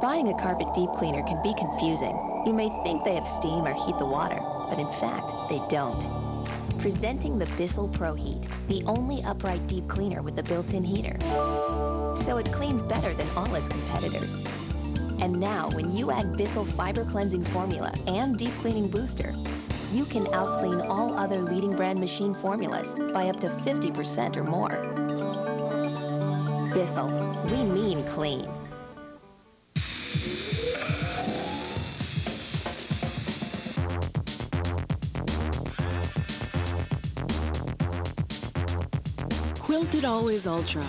Buying a carpet deep cleaner can be confusing. You may think they have steam or heat the water, but in fact, they don't. Presenting the Bissell ProHeat, the only upright deep cleaner with a built-in heater. So it cleans better than all its competitors. And now, when you add Bissell Fiber Cleansing Formula and Deep Cleaning Booster, you can out-clean all other leading brand machine formulas by up to 50% or more. Bissell, we mean clean. Quilted Always Ultra.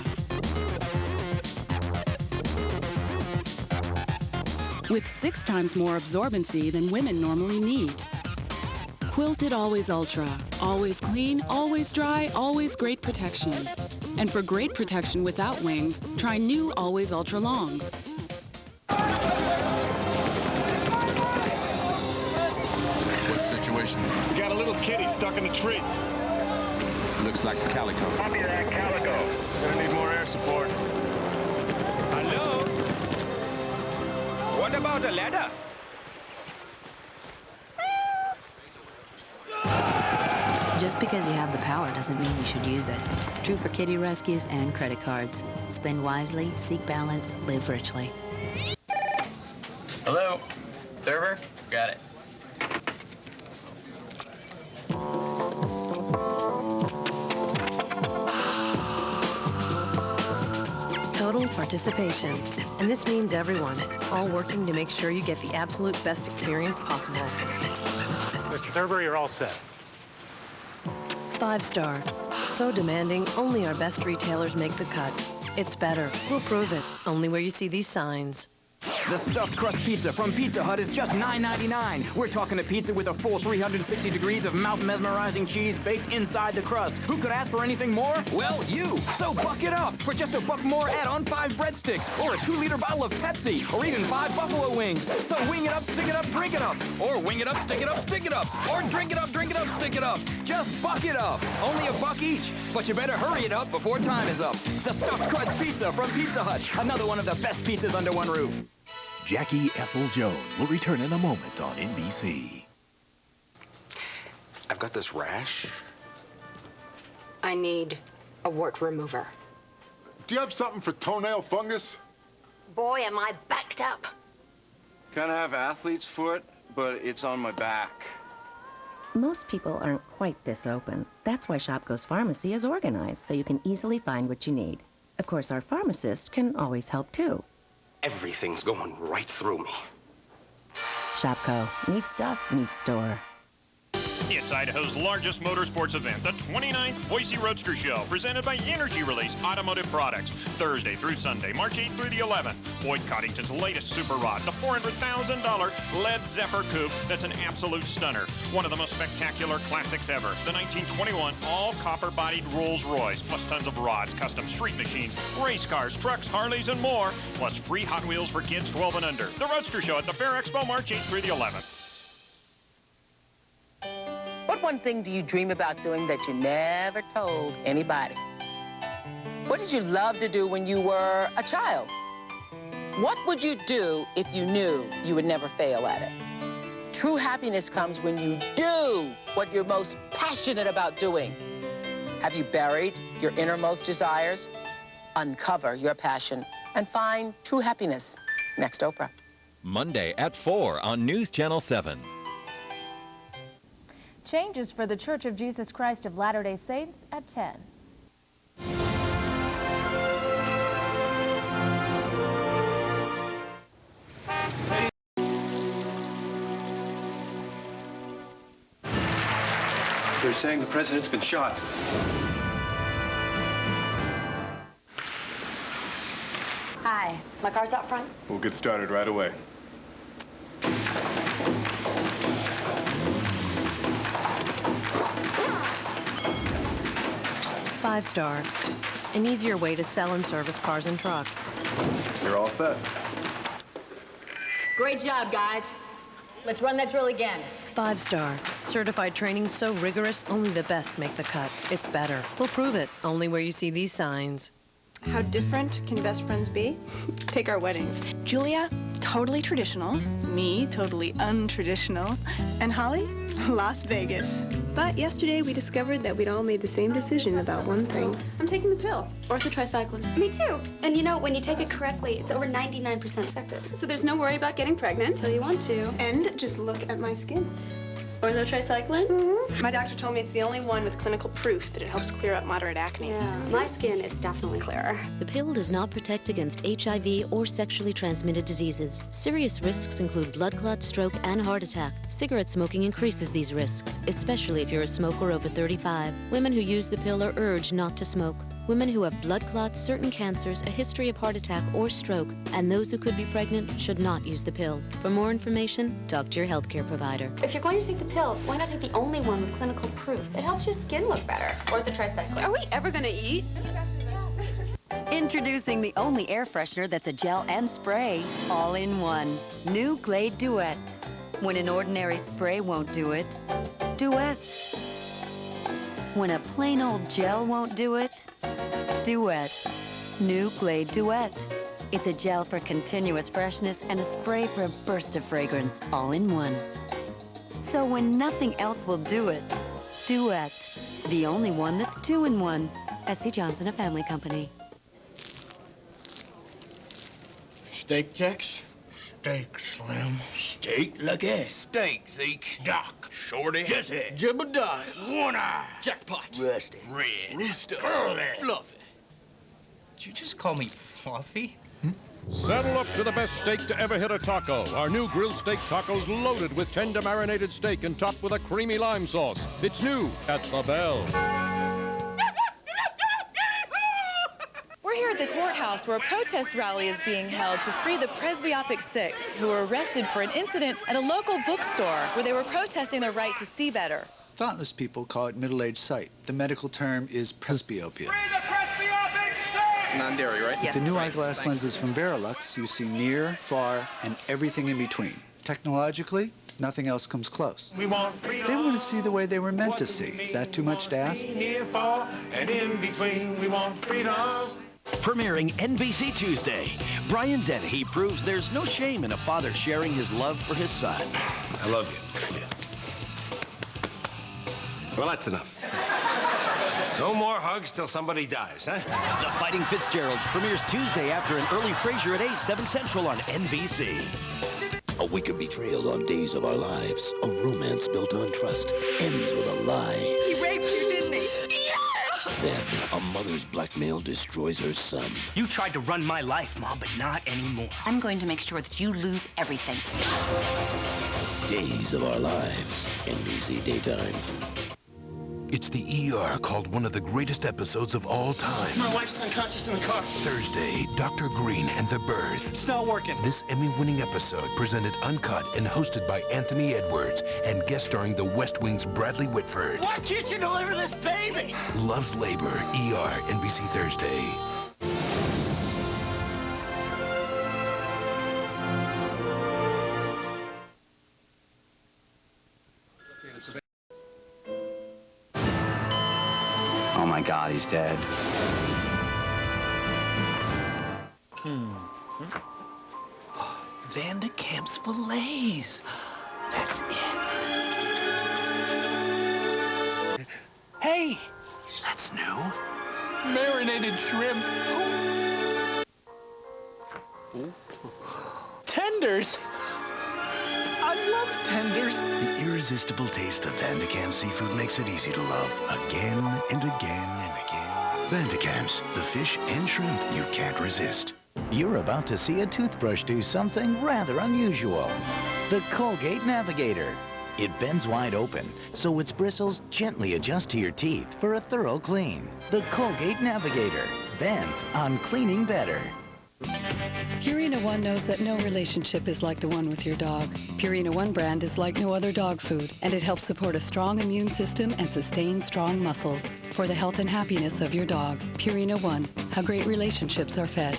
With 6 times more absorbency than women normally need. Quilted Always Ultra. Always clean, always dry, always great protection. And for great protection without wings, try new Always Ultra Longs. What's the situation? We got a little kitty stuck in a tree. Looks like the Calico. Copy that, Calico. Gonna need more air support. Hello? What about a ladder? Just because you have the power doesn't mean you should use it. True for kitty rescues and credit cards. Spend wisely, seek balance, live richly. Hello? Server? Got it. Total participation. And this means everyone, all working to make sure you get the absolute best experience possible. Mr. Thurber, you're all set. 5-star. So demanding, only our best retailers make the cut. It's better. We'll prove it. Only where you see these signs. The stuffed crust pizza from Pizza Hut is just $9.99. We're talking a pizza with a full 360 degrees of mouth-mesmerizing cheese baked inside the crust. Who could ask for anything more? Well, you. So buck it up. For just $1 more, add on 5 breadsticks, or a 2-liter bottle of Pepsi, or even 5 buffalo wings. So wing it up, stick it up, drink it up. Or wing it up, stick it up, stick it up. Or drink it up, stick it up. Just buck it up. Only $1 each. But you better hurry it up before time is up. The stuffed crust pizza from Pizza Hut. Another one of the best pizzas under one roof. Jackie, Ethel, Joan will return in a moment on NBC. I've got this rash. I need a wart remover. Do you have something for toenail fungus? Boy, am I backed up. Kind of have athlete's foot, but it's on my back. Most people aren't quite this open. That's why ShopKo's Pharmacy is organized, so you can easily find what you need. Of course, our pharmacist can always help, too. Everything's going right through me. ShopKo. Need stuff, need store. It's Idaho's largest motorsports event, the 29th Boise Roadster Show, presented by Energy Release Automotive Products. Thursday through Sunday, March 8th through the 11th. Boyd Coddington's latest super rod, the $400,000 Led Zephyr Coupe, that's an absolute stunner. One of the most spectacular classics ever. The 1921 all-copper-bodied Rolls-Royce, plus tons of rods, custom street machines, race cars, trucks, Harleys, and more, plus free Hot Wheels for kids 12 and under. The Roadster Show at the Fair Expo, March 8th through the 11th. What one thing do you dream about doing that you never told anybody? What did you love to do when you were a child? What would you do if you knew you would never fail at it? True happiness comes when you do what you're most passionate about doing. Have you buried your innermost desires? Uncover your passion and find true happiness. Next Oprah. Monday at 4 on NewsChannel 7. Changes for the Church of Jesus Christ of Latter-day Saints at 10. They're saying the president's been shot. Hi, my car's out front. We'll get started right away. Five-star. An easier way to sell and service cars and trucks. You're all set. Great job, guys. Let's run that drill again. Five-star. Certified training so rigorous, only the best make the cut. It's better. We'll prove it, only where you see these signs. How different can best friends be? Take our weddings. Julia, totally traditional. Me, totally untraditional. And Holly, Las Vegas. But yesterday we discovered that we'd all made the same decision about one thing. I'm taking the pill, Ortho Tri-Cyclen. Me too. And you know, when you take it correctly, it's over 99% effective. So there's no worry about getting pregnant. Until you want to. And just look at my skin. Ortho Tri-Cyclen? Mm-hmm. My doctor told me it's the only one with clinical proof that it helps clear up moderate acne. Yeah, my skin is definitely clearer. The pill does not protect against HIV or sexually transmitted diseases. Serious risks include blood clot, stroke, and heart attack. Cigarette smoking increases these risks, especially if you're a smoker over 35. Women who use the pill are urged not to smoke. Women who have blood clots, certain cancers, a history of heart attack or stroke, and those who could be pregnant should not use the pill. For more information, talk to your healthcare provider. If you're going to take the pill, why not take the only one with clinical proof? It helps your skin look better. Ortho Tri-Cyclen. Are we ever gonna eat? Introducing the only air freshener that's a gel and spray, all in one. New Glade Duet. When an ordinary spray won't do it, Duet. When a plain old gel won't do it, Duet. New Glade Duet. It's a gel for continuous freshness and a spray for a burst of fragrance, all in one. So when nothing else will do it, Duet. The only one that's 2-in-1. S.C. Johnson, a family company. Steak, Tex? Steak, Slim. Steak, Lucky. Steak, Zeke. Doc. Shorty. Jesse. Jebediah. One Eye. Jackpot. Rusty. Red. Rooster. Curly. Fluffy. Did you just call me Fluffy? Saddle up to the best steak to ever hit a taco. Our new grilled steak tacos loaded with tender marinated steak and topped with a creamy lime sauce. It's new at the Bell. We're here at the courthouse where a protest rally is being held to free the presbyopic 6 who were arrested for an incident at a local bookstore where they were protesting their right to see better. Thoughtless people call it middle-aged sight. The medical term is presbyopia. Non-dairy, right? With the new eyeglass lenses from Verilux, you see near, far, and everything in between. Technologically, nothing else comes close. We want freedom. They want to see the way they were meant to see. Is that too much to ask? Near, far, and in between, we want freedom. Premiering NBC Tuesday, Brian Dennehy proves there's no shame in a father sharing his love for his son. I love you. Well, that's enough. No more hugs till somebody dies, huh? The Fighting Fitzgeralds premieres Tuesday after an early Frasier at 8, 7 Central on NBC. A wicked betrayal on Days of Our Lives. A romance built on trust ends with a lie. He raped you, didn't he? Then, a mother's blackmail destroys her son. You tried to run my life, Mom, but not anymore. I'm going to make sure that you lose everything. Days of Our Lives. NBC Daytime. It's the ER called one of the greatest episodes of all time. My wife's unconscious in the car. Thursday, Dr. Green and the Birth. It's not working. This Emmy-winning episode presented uncut and hosted by Anthony Edwards and guest starring The West Wing's Bradley Whitford. Why can't you deliver this baby? Love's Labor, ER, NBC Thursday. Oh my God, he's dead. Vanda Kamp's Fillets. That's it. Hey, that's new. Marinated shrimp. Tenders. I love tenders. The irresistible taste of Vanda Kamp seafood makes it easy to love again and again and again. Vanda Kamp's, the fish and shrimp you can't resist. You're about to see a toothbrush do something rather unusual. The Colgate Navigator. It bends wide open, so its bristles gently adjust to your teeth for a thorough clean. The Colgate Navigator. Bent on cleaning better. Purina One knows that no relationship is like the one with your dog. Purina One brand is like no other dog food, and it helps support a strong immune system and sustain strong muscles. For the health and happiness of your dog, Purina One, how great relationships are fed.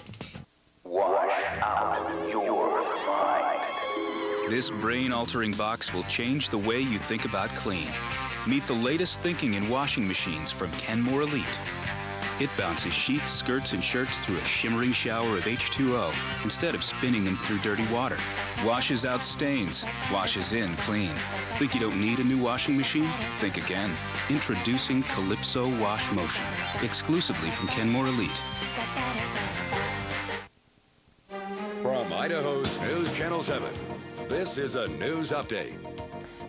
Wash out your mind. This brain-altering box will change the way you think about clean. Meet the latest thinking in washing machines from Kenmore Elite. It bounces sheets, skirts, and shirts through a shimmering shower of H2O instead of spinning them through dirty water. Washes out stains, washes in clean. Think you don't need a new washing machine? Think again. Introducing Calypso Wash Motion, exclusively from Kenmore Elite. From Idaho's News Channel 7, this is a news update.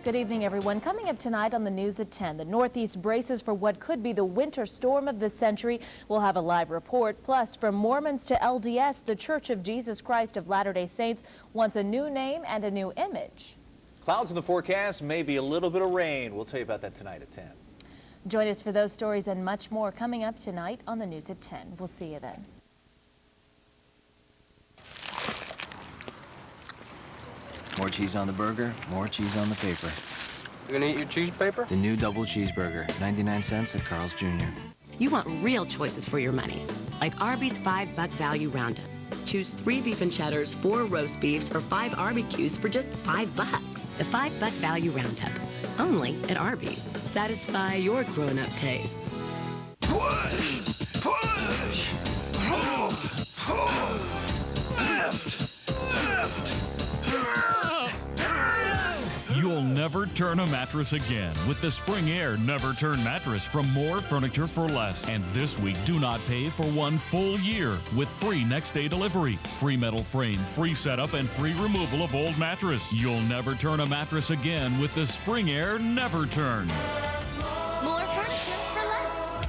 Good evening, everyone. Coming up tonight on the news at 10, the Northeast braces for what could be the winter storm of the century. We'll have a live report. Plus, from Mormons to LDS, the Church of Jesus Christ of Latter-day Saints wants a new name and a new image. Clouds in the forecast, maybe a little bit of rain. We'll tell you about that tonight at 10. Join us for those stories and much more coming up tonight on the news at 10. We'll see you then. More cheese on the burger, more cheese on the paper. You gonna eat your cheese paper? The new double cheeseburger, 99 cents at Carl's Jr. You want real choices for your money, like Arby's $5 value Roundup. Choose 3 beef and cheddars, 4 roast beefs, or 5 barbecues for just $5. The $5 value Roundup, only at Arby's. Satisfy your grown-up tastes. Push! Push! Left! Left! You'll never turn a mattress again with the Spring Air Never Turn mattress from More Furniture for Less. And this week, do not pay for 1 full year with free next-day delivery, free metal frame, free setup, and free removal of old mattress. You'll never turn a mattress again with the Spring Air Never Turn. More furniture for less.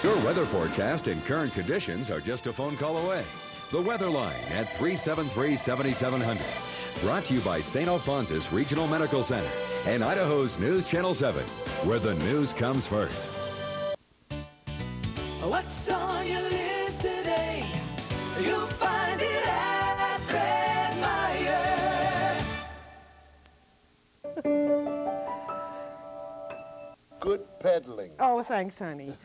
Your weather forecast and current conditions are just a phone call away. The Weatherline at 373-7700. Brought to you by St. Alphonsus Regional Medical Center and Idaho's News Channel 7, where the news comes first. What's on your list today? You'll find it at Meyer. Good peddling. Oh, thanks, honey.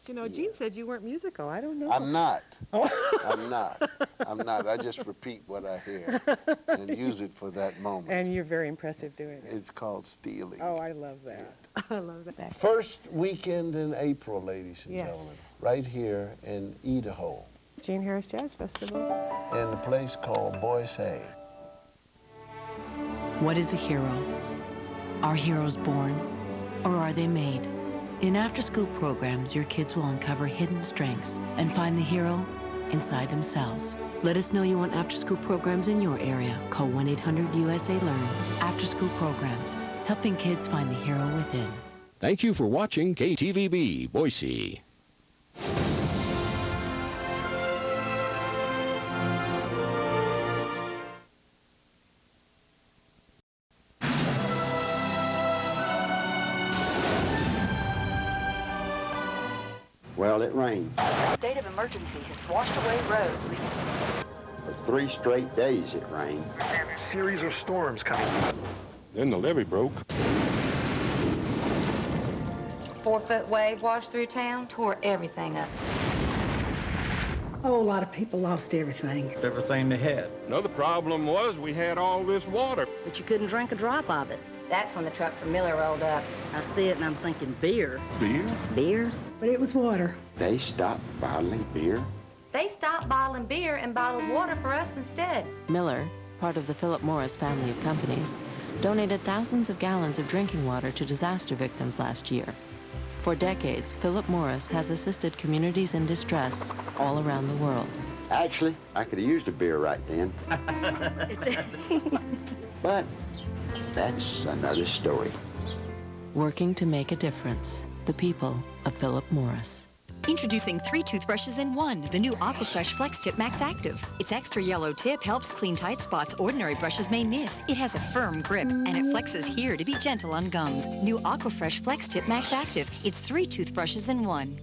You know, Gene said you weren't musical. I don't know. I'm not. I'm not. I'm not. I just repeat what I hear and use it for that moment. And you're very impressive doing it. It's called stealing. Oh, I love that. I love that. First weekend in April, ladies and Yes. gentlemen, right here in Idaho. Gene Harris Jazz Festival. In a place called Boise. What is a hero? Are heroes born, or are they made? In after-school programs, your kids will uncover hidden strengths and find the hero inside themselves. Let us know you want after-school programs in your area. Call 1-800-USA-LEARN. After-school programs, helping kids find the hero within. Thank you for watching KTVB Boise. Well, it rained. A state of emergency has washed away roads. For 3 straight days it rained. A series of storms coming. Then the levee broke. 4-foot wave washed through town, tore everything up. Oh, a lot of people lost everything. Everything they had. Another problem was we had all this water. But you couldn't drink a drop of it. That's when the truck from Miller rolled up. I see it and I'm thinking beer. Beer? Beer? But it was water. They stopped bottling beer. They stopped bottling beer and bottled water for us instead. Miller, part of the Philip Morris family of companies, donated thousands of gallons of drinking water to disaster victims last year. For decades, Philip Morris has assisted communities in distress all around the world. Actually, I could have used a beer right then. But that's another story. Working to make a difference. The people of Philip Morris. Introducing 3 toothbrushes in 1, the new Aquafresh Flex Tip Max Active. Its extra yellow tip helps clean tight spots ordinary brushes may miss. It has a firm grip, and it flexes here to be gentle on gums. New Aquafresh Flex Tip Max Active. It's 3 toothbrushes in 1.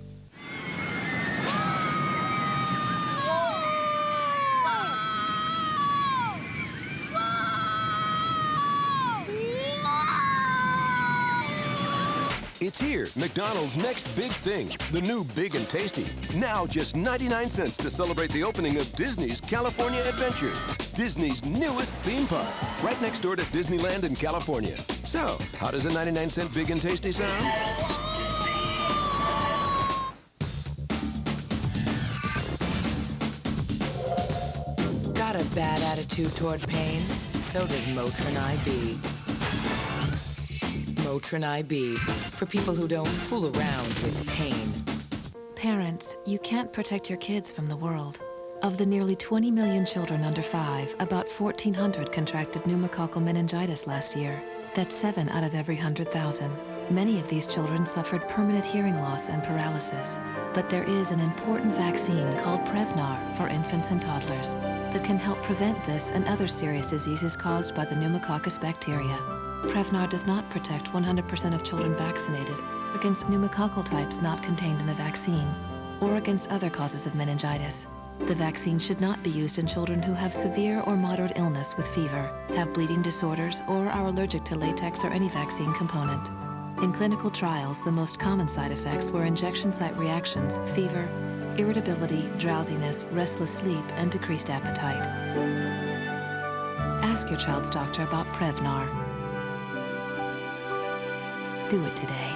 It's here, McDonald's next big thing, the new Big and Tasty. Now just 99 cents to celebrate the opening of Disney's California Adventure, Disney's newest theme park, right next door to Disneyland in California. So, how does a 99-cent Big and Tasty sound? bad attitude toward pain, so does Motrin IB. Motrin IB, for people who don't fool around with pain. Parents, you can't protect your kids from the world. Of the nearly 20 million children under 5, about 1,400 contracted pneumococcal meningitis last year. That's 7 out of every 100,000. Many of these children suffered permanent hearing loss and paralysis. But there is an important vaccine called Prevnar for infants and toddlers that can help prevent this and other serious diseases caused by the pneumococcus bacteria. Prevnar does not protect 100% of children vaccinated against pneumococcal types not contained in the vaccine or against other causes of meningitis. The vaccine should not be used in children who have severe or moderate illness with fever, have bleeding disorders, or are allergic to latex or any vaccine component. In clinical trials, the most common side effects were injection site reactions, fever, irritability, drowsiness, restless sleep, and decreased appetite. Ask your child's doctor about Prevnar. Do it today.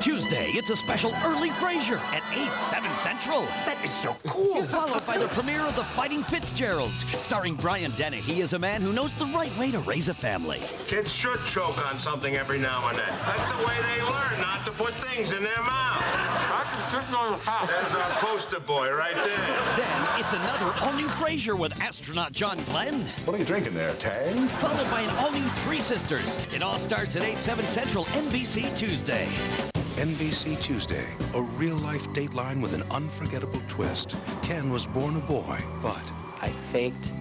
Tuesday, it's a special early Frasier at 8/7 Central. That is so cool. Followed by the premiere of The Fighting Fitzgeralds, starring Brian Dennehy as a man who knows the right way to raise a family. Kids should choke on something every now and then. That's the way they learn not to put things in their mouth. That's our poster boy right there. Then it's another all-new Frasier with astronaut John Glenn. What are you drinking there, Tang? Followed by an all-new Three Sisters. It all starts at 8/7 Central, NBC Tuesday. NBC Tuesday, a real-life Dateline with an unforgettable twist. Ken was born a boy, but I faked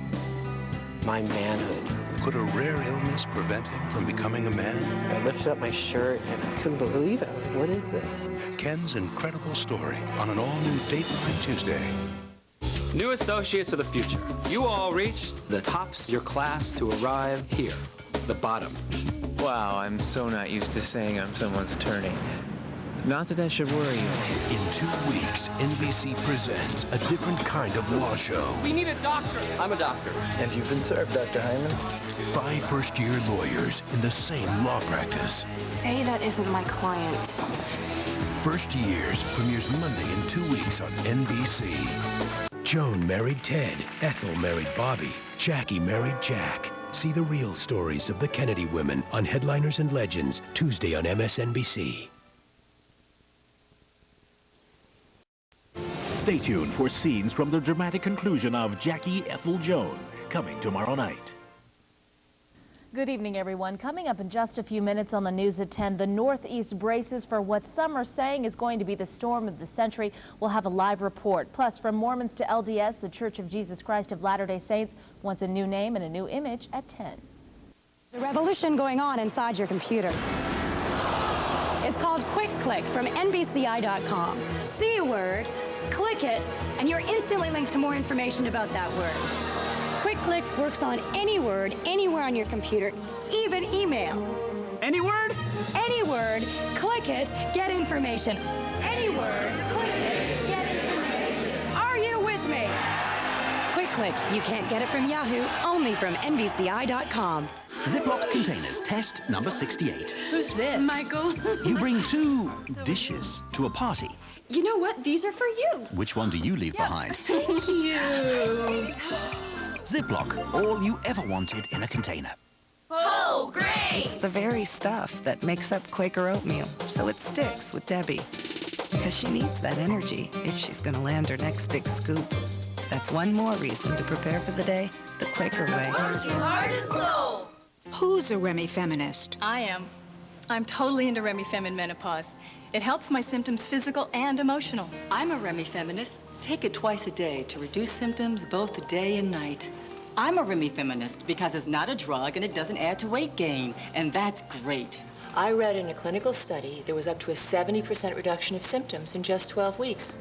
my manhood. could a rare illness prevent him from becoming a man? I lifted up my shirt and I couldn't believe it. I was like, what is this? Ken's incredible story on an all-new Dateline Tuesday. New associates of the future. You all reached the tops of your class to arrive here, the bottom. Wow, I'm so not used to saying I'm someone's attorney. Not that that should worry you. In 2 weeks, NBC presents a different kind of law show. We need a doctor. I'm a doctor. And you've been served, Dr. Hyman. 5 first-year lawyers in the same law practice. Say that isn't my client. First Years premieres Monday in 2 weeks on NBC. Joan married Ted. Ethel married Bobby. Jackie married Jack. See the real stories of the Kennedy women on Headliners and Legends, Tuesday on MSNBC. Stay tuned for scenes from the dramatic conclusion of Jackie Ethel Joan, coming tomorrow night. Good evening, everyone. Coming up in just a few minutes on the news at 10, the Northeast braces for what some are saying is going to be the storm of the century. We'll have a live report. Plus, from Mormons to LDS, the Church of Jesus Christ of Latter-day Saints wants a new name and a new image at 10. The revolution going on inside your computer. It's called Quick Click from NBCI.com. See a word, click it, and you're instantly linked to more information about that word. Quick Click works on any word, anywhere on your computer, even email. Any word? Any word, click it, get information. Any word, click it, get information. Are you with me? Quick Click, you can't get it from Yahoo, only from NBCI.com. Ziploc containers, test number 68. Who's this? Michael. You bring 2 dishes to a party. You know what? These are for you. Which one do you leave behind? Thank you. Ziploc, all you ever wanted in a container. Oh, great! It's the very stuff that makes up Quaker oatmeal, so it sticks with Debbie. Because she needs that energy if she's going to land her next big scoop. That's one more reason to prepare for the day the Quaker way. Working hard and slow. Who's a Remy feminist? I am. I'm totally into Remy Fem in menopause. It helps my symptoms physical and emotional. I'm a Remy feminist. Take it twice a day to reduce symptoms both day and night. I'm a Remy feminist because it's not a drug and it doesn't add to weight gain, and that's great. I read in a clinical study there was up to a 70% reduction of symptoms in just 12 weeks.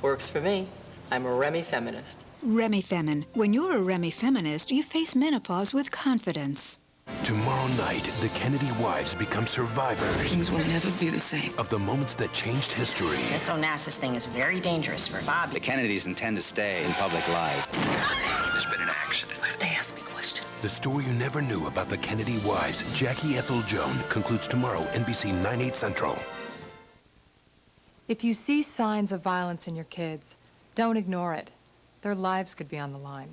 Works for me. I'm a Remy feminist. Remy Femin. When you're a Remy feminist, you face menopause with confidence. Tomorrow night, the Kennedy wives become survivors. Things will never be the same. Of the moments that changed history. This Onassis thing is very dangerous for Bobby. The Kennedys intend to stay in public life. There's been an accident. Why do they ask me questions? The story you never knew about the Kennedy wives, Jackie Ethel Joan, concludes tomorrow, NBC 9/8 Central. If you see signs of violence in your kids, don't ignore it. Their lives could be on the line.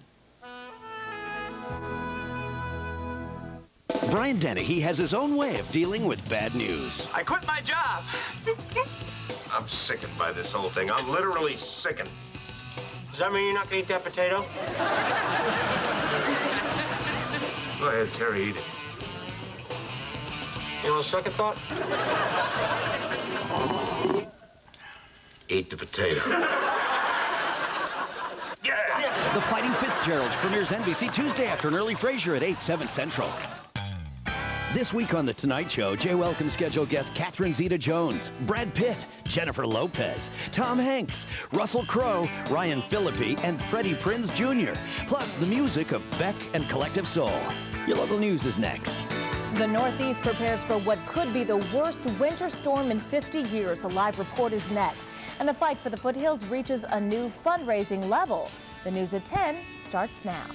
Brian Dennehy has his own way of dealing with bad news. I quit my job. I'm sickened by this whole thing. I'm literally sickened. Does that mean you're not going to eat that potato? Go ahead, Terry, eat it. You know, second thought? Eat the potato. The Fighting Fitzgeralds premieres NBC Tuesday after an early Frasier at 8, 7 Central. This week on The Tonight Show, Jay welcomes scheduled guests Catherine Zeta-Jones, Brad Pitt, Jennifer Lopez, Tom Hanks, Russell Crowe, Ryan Phillippe, and Freddie Prinze Jr., plus the music of Beck and Collective Soul. Your local news is next. The Northeast prepares for what could be the worst winter storm in 50 years. A live report is next. And the fight for the foothills reaches a new fundraising level. The news at 10 starts now.